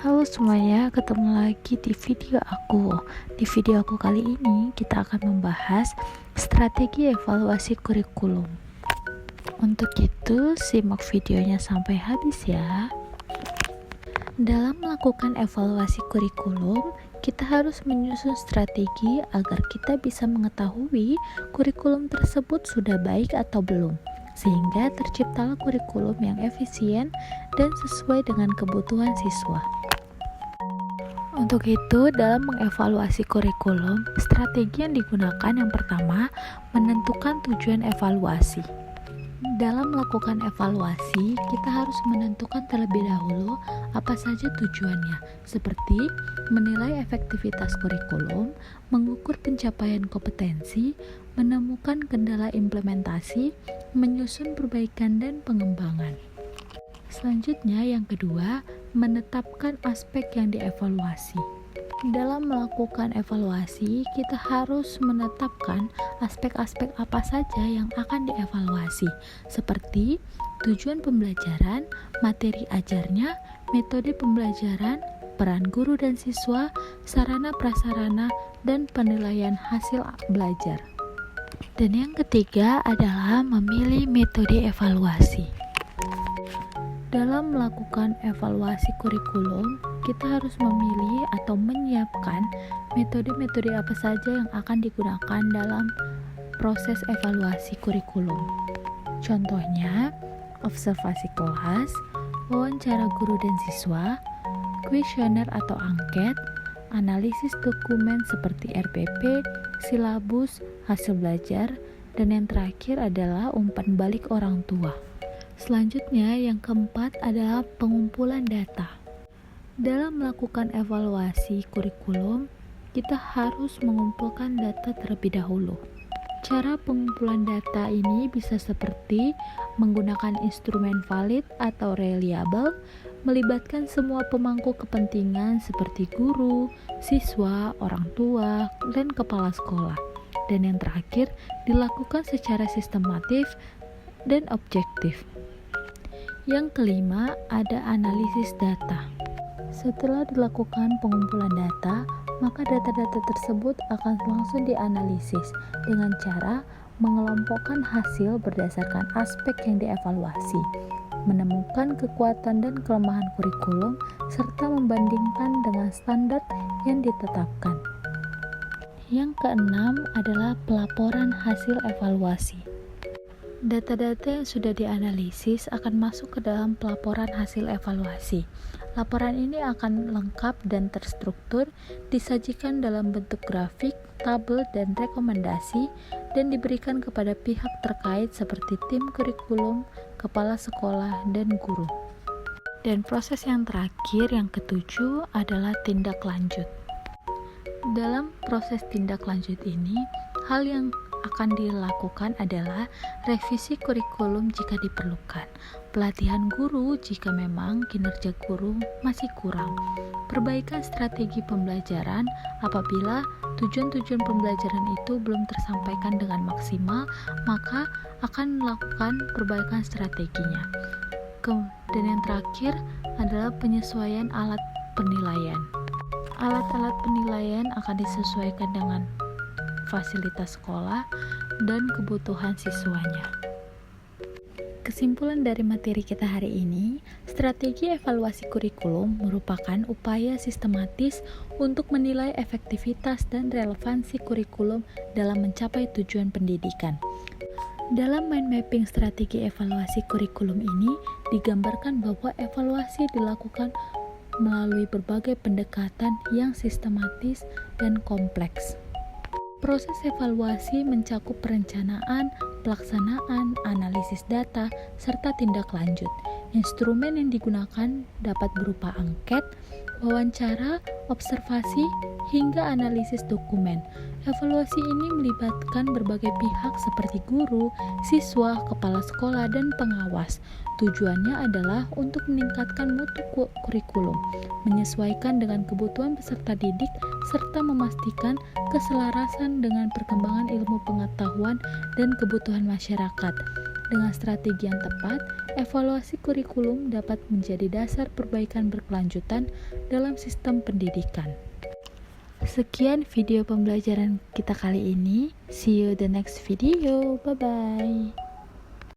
Halo semuanya, ketemu lagi di video aku. Di video aku kali ini kita akan membahas strategi evaluasi kurikulum. Untuk itu, simak videonya sampai habis ya. Dalam melakukan evaluasi kurikulum, kita harus menyusun strategi agar kita bisa mengetahui kurikulum tersebut sudah baik atau belum, sehingga terciptalah kurikulum yang efisien dan sesuai dengan kebutuhan siswa. Untuk itu, dalam mengevaluasi kurikulum, strategi yang digunakan yang pertama, menentukan tujuan evaluasi. Dalam melakukan evaluasi, kita harus menentukan terlebih dahulu apa saja tujuannya, seperti menilai efektivitas kurikulum, mengukur pencapaian kompetensi, menemukan kendala implementasi, menyusun perbaikan dan pengembangan. Selanjutnya, yang kedua, menetapkan aspek yang dievaluasi. Dalam melakukan evaluasi, kita harus menetapkan aspek-aspek apa saja yang akan dievaluasi, seperti tujuan pembelajaran, materi ajarnya, metode pembelajaran, peran guru dan siswa, sarana-prasarana, dan penilaian hasil belajar. Dan yang ketiga adalah memilih metode evaluasi. Dalam melakukan evaluasi kurikulum, kita harus memilih atau menyiapkan metode-metode apa saja yang akan digunakan dalam proses evaluasi kurikulum. Contohnya, observasi kelas, wawancara guru dan siswa, kuesioner atau angket, analisis dokumen seperti RPP, silabus, hasil belajar, dan yang terakhir adalah umpan balik orang tua. Selanjutnya, yang keempat adalah pengumpulan data. Dalam melakukan evaluasi kurikulum, kita harus mengumpulkan data terlebih dahulu. Cara pengumpulan data ini bisa seperti menggunakan instrumen valid atau reliable, melibatkan semua pemangku kepentingan seperti guru, siswa, orang tua, dan kepala sekolah. Dan yang terakhir, dilakukan secara sistematif dan objektif. Yang kelima, ada analisis data. Setelah dilakukan pengumpulan data, maka data-data tersebut akan langsung dianalisis dengan cara mengelompokkan hasil berdasarkan aspek yang dievaluasi, menemukan kekuatan dan kelemahan kurikulum, serta membandingkan dengan standar yang ditetapkan. Yang keenam adalah pelaporan hasil evaluasi. Data-data yang sudah dianalisis akan masuk ke dalam pelaporan hasil evaluasi. Laporan ini akan lengkap dan terstruktur, disajikan dalam bentuk grafik, tabel, dan rekomendasi, dan diberikan kepada pihak terkait seperti tim kurikulum, kepala sekolah, dan guru. Dan proses yang terakhir, yang ketujuh, adalah tindak lanjut. Dalam proses tindak lanjut ini, hal yang akan dilakukan adalah revisi kurikulum jika diperlukan, pelatihan guru jika memang kinerja guru masih kurang, perbaikan strategi pembelajaran apabila tujuan-tujuan pembelajaran itu belum tersampaikan dengan maksimal, maka akan melakukan perbaikan strateginya. Dan yang terakhir adalah penyesuaian alat penilaian. Alat-alat penilaian akan disesuaikan dengan fasilitas sekolah dan kebutuhan siswanya. Kesimpulan dari materi kita hari ini, strategi evaluasi kurikulum merupakan upaya sistematis untuk menilai efektivitas dan relevansi kurikulum dalam mencapai tujuan pendidikan. Dalam mind mapping strategi evaluasi kurikulum ini, digambarkan bahwa evaluasi dilakukan melalui berbagai pendekatan yang sistematis dan kompleks. Proses evaluasi mencakup perencanaan, pelaksanaan, analisis data, serta tindak lanjut. Instrumen yang digunakan dapat berupa angket, wawancara, observasi, hingga analisis dokumen. Evaluasi ini melibatkan berbagai pihak seperti guru, siswa, kepala sekolah, dan pengawas. Tujuannya adalah untuk meningkatkan mutu kurikulum, menyesuaikan dengan kebutuhan peserta didik, serta memastikan keselarasan dengan perkembangan ilmu pengetahuan dan kebutuhan masyarakat. Dengan strategi yang tepat, evaluasi kurikulum dapat menjadi dasar perbaikan berkelanjutan dalam sistem pendidikan. Sekian video pembelajaran kita kali ini. See you the next video. Bye-bye.